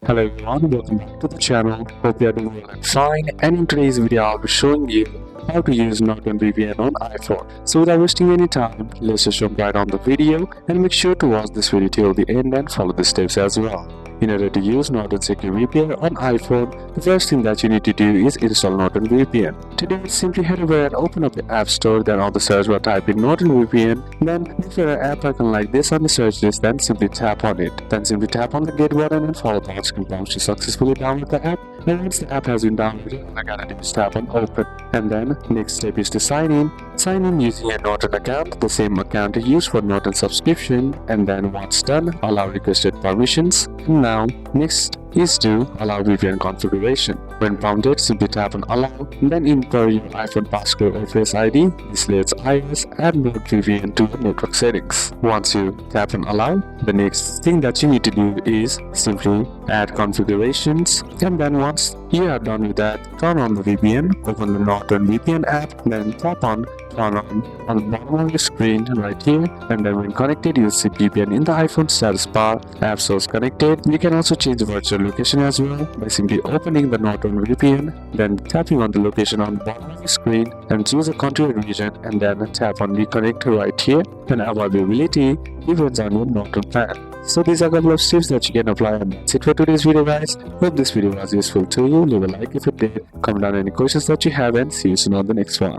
Hello everyone, welcome back to the channel. Hope you are doing well and fine. And in today's video, I'll be showing you how to use Norton VPN on iPhone. So without wasting any time, let's just jump right on the video and make sure to watch this video till the end and follow the steps as well. In order to use Norton Secure VPN on iPhone, the first thing that you need to do is install Norton VPN. To do it, simply head over and open up the App Store, then on the search bar type in Norton VPN, then look for an app icon like this on the search list, then simply tap on it. Then simply tap on the get button and follow the instruction prompts to successfully download the app. And once the app has been downloaded, all I gotta do is tap on open. And then next step is to sign in. Sign in using a Norton account, the same account you use for Norton subscription. And then once done, allow requested permissions. And now next is to allow VPN configuration. When prompted, simply tap on allow, then enter your iPhone passcode or Face ID. This lets iOS add Norton VPN to the network settings. Once you tap on allow, the next thing that you need to do is simply add configurations. And then once you are done with that, turn on the VPN, open the Norton VPN app, then tap on turn on the bottom of your screen right here, and then when connected, you see VPN in the iPhone status bar. App source connected. You can also change the virtual location as well by simply opening the Norton VPN, then tapping on the location on the bottom of the screen and choose a country or region, and then tap on reconnect right here. And availability depends on your Norton plan. So these are a couple of steps that you can apply, and that's it for today's video, guys. Hope this video was useful to you. Leave a like if it did, comment down any questions that you have, and see you soon on the next one.